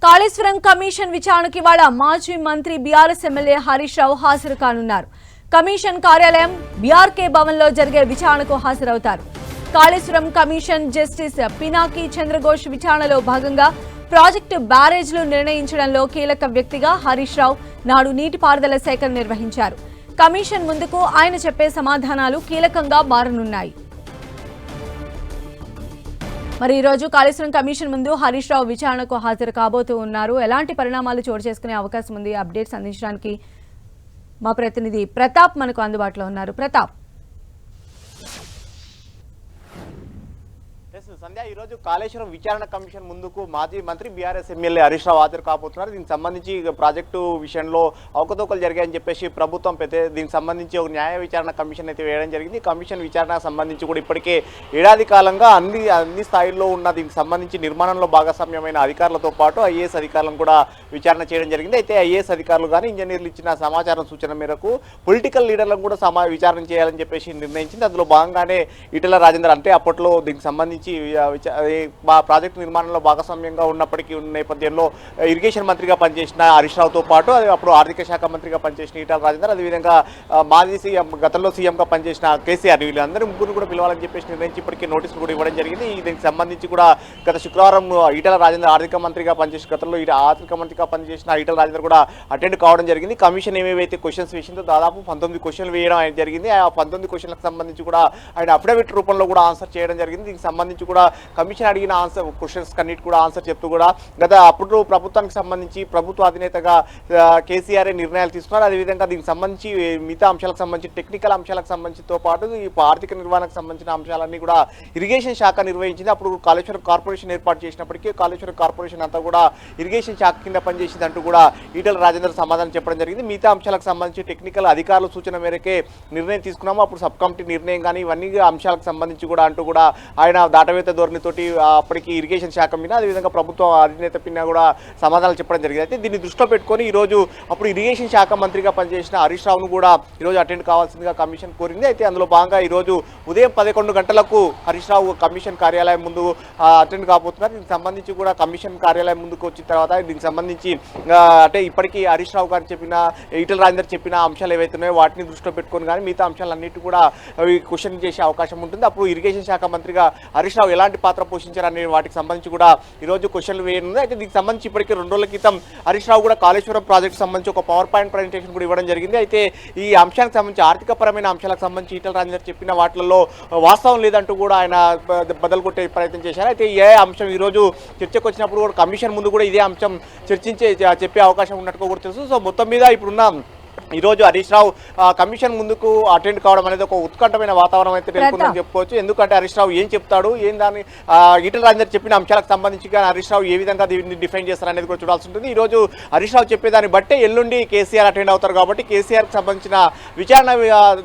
Kaleshwaram commission విచారణకి ఇవాళ మాజీ మంత్రి బీఆర్ఎస్ ఎమ్మెల్యే హరీష్ రావు హాజరు కానున్నారు. కమిషన్ కార్యాలయం బీఆర్కే భవన్ లో జరిగే విచారణకు హాజరవుతారు. కాళేశ్వరం కమిషన్ జస్టిస్ పినాకి చంద్రఘోష్ విచారణలో భాగంగా ప్రాజెక్టు బ్యారేజ్లు నిర్ణయించడంలో కీలక వ్యక్తిగా హరీష్ రావు నాడు నీటిపారుదల శాఖను నిర్వహించారు. కమిషన్ ముందుకు ఆయన చెప్పే సమాధానాలు కీలకంగా మారనున్నాయి. మరి ఈ రోజు కాళేశ్వరం కమిషన్ ముందు హరీష్ రావు విచారణకు హాజరు కాబోతూ ఉన్నారు. ఎలాంటి పరిణామాలు చోటు చేసుకునే అవకాశం ఉంది? అప్డేట్స్ అందించడానికి మా ప్రతినిధి ప్రతాప్ మనకు అందుబాటులో ఉన్నారు. ప్రతాప్, సంధ్య, ఈ రోజు కాళేశ్వరం విచారణ కమిషన్ ముందుకు మాజీ మంత్రి బీఆర్ఎస్ ఎమ్మెల్యే హరీష్ రావు హాజరు కాబోతున్నారు. దీనికి సంబంధించి ప్రాజెక్టు విషయంలో అవకతవకలు జరిగాయని చెప్పేసి ప్రభుత్వం దీనికి సంబంధించి ఒక న్యాయ విచారణ కమిషన్ అయితే వేయడం జరిగింది. కమిషన్ విచారణకు సంబంధించి కూడా ఇప్పటికే ఏడాది కాలంగా అన్ని స్థాయిల్లో ఉన్న దీనికి సంబంధించి నిర్మాణంలో భాగస్వామ్యమైన అధికారులతో పాటు ఐఏఎస్ అధికారులను కూడా విచారణ చేయడం జరిగింది. అయితే ఐఏఎస్ అధికారులు కానీ ఇంజనీర్లు ఇచ్చిన సమాచారం సూచన మేరకు పొలిటికల్ లీడర్లను కూడా విచారణ చేయాలని చెప్పేసి నిర్ణయించింది. అందులో భాగంగానే ఈటెల రాజేందర్ అంటే అప్పట్లో దీనికి సంబంధించి ప్రాజెక్టు నిర్మాణంలో భాగస్వామ్యంగా ఉన్నప్పటికీ ఉన్న నేపథ్యంలో ఇరిగేషన్ మంత్రిగా పనిచేసిన హరీష్ రావుతో పాటు అప్పుడు ఆర్థిక శాఖ మంత్రిగా పనిచేసిన ఈటెల రాజేందర్, అదేవిధంగా మాజీ సీఎం గతంలో సీఎంగా పనిచేసిన కేసీఆర్, వీళ్ళందరూ ముగ్గురు కూడా పిలవాలని చెప్పేసి నిర్ణయించి ఇప్పటికీ నోటీసులు కూడా ఇవ్వడం జరిగింది. దీనికి సంబంధించి కూడా గత శుక్రవారం ఈటెల రాజేందర్ ఆర్థిక మంత్రిగా పనిచేసిన గతంలో ఆర్థిక మంత్రిగా పనిచేసిన ఈటెల రాజేందర్ కూడా అటెండ్ కావడం జరిగింది. కమిషన్ ఏమేవైతే క్వశ్చన్స్ వేసిందో దాదాపు 19 క్వశ్చన్లు వేయడం ఆయన జరిగింది. ఆ 19 క్వశ్చన్లకు సంబంధించి కూడా ఆయన అఫిడవిట్ రూపంలో కూడా ఆన్సర్ చేయడం జరిగింది. దీనికి సంబంధించి కూడా కమిషన్ అడిగిన క్వశ్చన్స్ కన్నిటి కూడా ఆన్సర్ చెప్తూ కూడా అప్పుడు ప్రభుత్వానికి సంబంధించి ప్రభుత్వ అధినేతగా కేసీఆర్ నిర్ణయాలు తీసుకున్నారు. అదేవిధంగా దీనికి సంబంధించి మిగతా అంశాలకు సంబంధించి టెక్నికల్ అంశాలకు సంబంధించితో పాటు ఈ ఆర్థిక నిర్వహణకు సంబంధించిన అంశాలన్నీ కూడా ఇరిగేషన్ శాఖ నిర్వహించింది. అప్పుడు కాళేశ్వరం కార్పొరేషన్ ఏర్పాటు చేసినప్పటికీ కాళేశ్వరం కార్పొరేషన్ అంతా కూడా ఇరిగేషన్ శాఖ కింద పనిచేసింది అంటూ కూడా ఈటెల రాజేందర్ సమాధానం చెప్పడం జరిగింది. మిగతా అంశాలకు సంబంధించి టెక్నికల్ అధికారుల సూచన మేరకే నిర్ణయం తీసుకున్నాము. అప్పుడు సబ్ కమిటీ నిర్ణయం కానీ ఇవన్నీ అంశాలకు సంబంధించి కూడా అంటూ కూడా ఆయన దాటవేత ధోరణితోటి అప్పటికి ఇరిగేషన్ శాఖ మీద అదేవిధంగా ప్రభుత్వ అధినేత పిన్న కూడా సమాధానాలు చెప్పడం జరిగింది. అయితే దీన్ని దృష్టిలో పెట్టుకొని ఈరోజు అప్పుడు ఇరిగేషన్ శాఖ మంత్రిగా పనిచేసిన హరీష్ రావును కూడా ఈరోజు అటెండ్ కావాల్సిందిగా కమిషన్ కోరింది. అయితే అందులో భాగంగా ఈరోజు ఉదయం 11 గంటలకు హరీష్ రావు కమిషన్ కార్యాలయం ముందు అటెండ్ కాబోతున్నారు. దీనికి సంబంధించి కూడా కమిషన్ కార్యాలయం ముందుకు వచ్చిన తర్వాత దీనికి సంబంధించి అంటే ఇప్పటికీ హరీష్ రావు గారు చెప్పిన ఈటెల రాజేందర్ చెప్పిన అంశాలు ఏవైతే ఉన్నాయో వాటిని దృష్టిలో పెట్టుకొని కానీ మిగతా అంశాలన్నిటి కూడా క్వశ్చన్ చేసే అవకాశం ఉంటుంది. అప్పుడు ఇరిగేషన్ శాఖ మంత్రిగా హరీష్ రావు ఎలాంటి పాత్ర పోషించారనే వాటికి సంబంధించి కూడా ఈరోజు క్వశ్చన్లు వేయనుంది. అయితే దీనికి సంబంధించి ఇప్పటికీ 2 రోజుల క్రితం హరీష్ రావు కూడా కాళేశ్వరం ప్రాజెక్టు సంబంధించి ఒక పవర్ పాయింట్ ప్రజెంటేషన్ కూడా ఇవ్వడం జరిగింది. అయితే ఈ అంశానికి సంబంధించి ఆర్థికపరమైన అంశాలకు సంబంధించి ఈటెల రాజేందర్ చెప్పిన వాటిల్లో వాస్తవం లేదంటూ కూడా ఆయన బదులు కొట్టే ప్రయత్నం చేశారు. అయితే ఏ అంశం ఈరోజు చర్చకు వచ్చినప్పుడు కూడా కమిషన్ ముందు కూడా ఇదే అంశం చెప్పే అవకాశం ఉన్నట్టుగా కూడా తెలుసు. సో మొత్తం మీద ఇప్పుడున్న ఈరోజు హరీష్ రావు కమిషన్ ముందుకు అటెండ్ కావడం అనేది ఒక ఉత్కంఠమైన వాతావరణం అయితే నెలకొందని చెప్పుకోవచ్చు. ఎందుకంటే హరీష్ రావు ఏం చెప్తాడు, ఏం దాన్ని ఈటెల రాజేందర్ చెప్పిన అంశాలకు సంబంధించి కానీ హరీష్ రావు ఏ విధంగా దీన్ని డిఫైన్ చేస్తారు అనేది కూడా చూడాల్సి ఉంటుంది. ఈరోజు హరీష్ రావు చెప్పేదాన్ని బట్టే ఎల్లుండి కేసీఆర్ అటెండ్ అవుతారు కాబట్టి కేసీఆర్కి సంబంధించిన విచారణ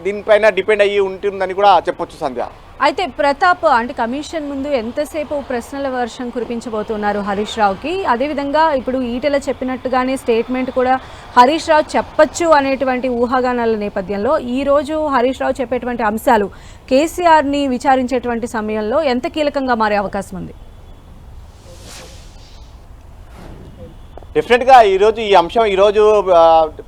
దీనిపైన డిపెండ్ అయ్యి ఉంటుందని కూడా చెప్పొచ్చు సంధ్య. అయితే ప్రతాప్, అంటే కమిషన్ ముందు ఎంతసేపు ప్రశ్నల వర్షం కురిపించబోతున్నారు హరీష్ రావుకి? అదేవిధంగా ఇప్పుడు ఈటెల చెప్పినట్టుగానే స్టేట్మెంట్ కూడా హరీష్ రావు చెప్పచ్చు అనేటువంటి ఊహాగానాల నేపథ్యంలో ఈరోజు హరీష్ రావు చెప్పేటువంటి అంశాలు కేసీఆర్ని విచారించేటువంటి సమయంలో ఎంత కీలకంగా మారే అవకాశం ఉంది? డెఫినెట్గా ఈరోజు ఈ అంశం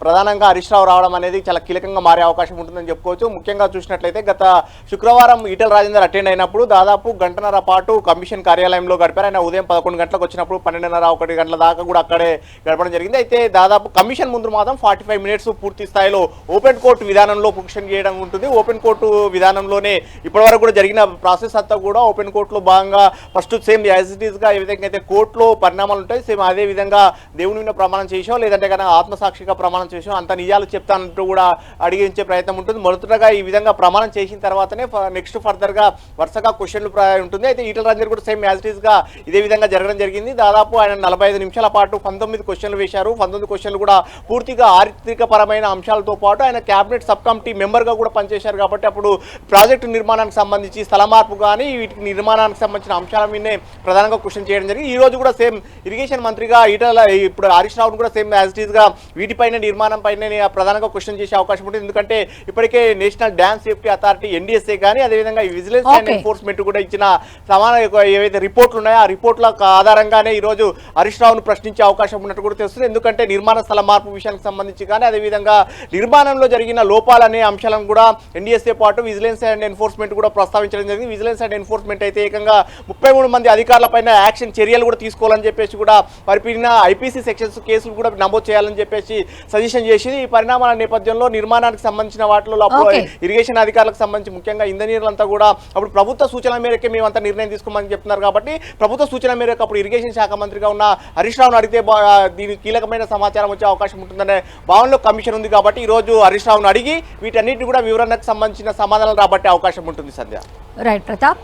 ప్రధానంగా హరీష్ రావు రావడం అనేది చాలా కీలకంగా మారే అవకాశం ఉంటుందని చెప్పుకోవచ్చు. ముఖ్యంగా చూసినట్లయితే గత శుక్రవారం ఈటెల రాజేందర్ అటెండ్ అయినప్పుడు దాదాపు గంటన్నర పాటు కమిషన్ కార్యాలయంలో గడిపారు. ఆయన ఉదయం 11 గంటలకు వచ్చినప్పుడు 12:30, 1 గంటల దాకా కూడా అక్కడే గడపడం జరిగింది. అయితే దాదాపు కమిషన్ ముందు మాత్రం 45 మినిట్స్ పూర్తి స్థాయిలో ఓపెన్ కోర్టు విధానంలో క్వశ్చన్ చేయడం ఉంటుంది. ఓపెన్ కోర్టు విధానంలోనే ఇప్పటివరకు కూడా జరిగిన ప్రాసెస్ అంతా కూడా ఓపెన్ కోర్టులో భాగంగా ఫస్ట్ సేమ్ యాజ్ ఇట్ ఈస్గా ఏ విధంగా అయితే కోర్టులో పరిణామాలు ఉంటాయి సేమ్ అదే విధంగా దేవుని మీద ప్రమాణం చేసో లేదంటే కనుక ఆత్మసాక్షిగా ప్రమాణం చేసో అంత నిజాలు చెప్తానంటూ కూడా అడిగించే ప్రయత్నం ఉంటుంది. మొదటగా ఈ విధంగా ప్రమాణం చేసిన తర్వాతనే నెక్స్ట్ ఫర్దర్గా వరుసగా క్వశ్చన్లు ఉంటుంది. అయితే ఈటెల రాజేందర్ కూడా సేమ్ యాజ్ ఇట్ ఈస్గా ఇదే విధంగా జరగడం జరిగింది. దాదాపు ఆయన 45 నిమిషాల పాటు 19 క్వశ్చన్లు వేశారు. 19 క్వశ్చన్లు కూడా పూర్తిగా ఆర్థికపరమైన అంశాలతో పాటు ఆయన క్యాబినెట్ సబ్ కమిటీ మెంబర్గా కూడా పనిచేశారు కాబట్టి అప్పుడు ప్రాజెక్టు నిర్మాణానికి సంబంధించి స్థల మార్పు కానీ వీటికి నిర్మాణానికి సంబంధించిన అంశాల మీదనే ప్రధానంగా క్వశ్చన్ చేయడం జరిగింది. ఈ రోజు కూడా సేమ్ ఇరిగేషన్ మంత్రిగా ఇప్పుడు హరీష్ రావును కూడా సేమ్ యాజ్ ఇట్ ఈస్ గా వీటిపైన నిర్మాణం పైన ప్రధానంగా క్వశ్చన్ చేసే అవకాశం ఉంటుంది. ఎందుకంటే ఇప్పటికే national dam safety authority NDSA కానీ అదేవిధంగా విజిలెన్స్ అండ్ ఎన్ఫోర్స్మెంట్ కూడా ఇచ్చిన సమాన ఏవైతే రిపోర్ట్లు ఉన్నాయో ఆ రిపోర్ట్ల ఆధారంగానే ఈ రోజు హరీష్ రావును ప్రశ్నించే అవకాశం ఉన్నట్టు కూడా తెలుస్తుంది. ఎందుకంటే నిర్మాణ స్థల మార్పు విషయానికి సంబంధించి కానీ అదేవిధంగా నిర్మాణంలో జరిగిన లోపాలనే అంశాలను కూడా ఎన్డీఎస్ఏ పాటు విజిలెన్స్ అండ్ ఎన్ఫోర్స్మెంట్ కూడా ప్రస్తావించడం జరిగింది. విజిలెన్స్ అండ్ ఎన్ఫోర్స్మెంట్ అయితే ఏకంగా 33 మంది అధికారులపైన యాక్షన్ చర్యలు కూడా తీసుకోవాలని చెప్పేసి కూడా వారిపైన ఐపీసీ సెక్షన్స్ కేసులు కూడా నమోదు చేయాలని చెప్పేసి సజెషన్ చేసింది. ఈ పరిణామాల నేపథ్యంలో నిర్మాణానికి సంబంధించిన వాటిలో ఇరిగేషన్ అధికారులకు సంబంధించి ముఖ్యంగా ఇంజనీర్లంతా కూడా అప్పుడు ప్రభుత్వ సూచనల మేరకే మేమంతా నిర్ణయం తీసుకోమని చెప్తున్నారు. కాబట్టి ప్రభుత్వ సూచన మేరకు అప్పుడు ఇరిగేషన్ శాఖ మంత్రిగా ఉన్న హరీష్ రావును అడిగితే దీనికి కీలకమైన సమాచారం వచ్చే అవకాశం ఉంటుందనే భావనలో కమిషన్ ఉంది. కాబట్టి ఈ రోజు హరీష్ రావును అడిగి వీటన్నిటిని కూడా వివరణకు సంబంధించిన సమాధానాలు రాబట్టే అవకాశం ఉంటుంది. సంధ్య. రైట్ ప్రతాప్.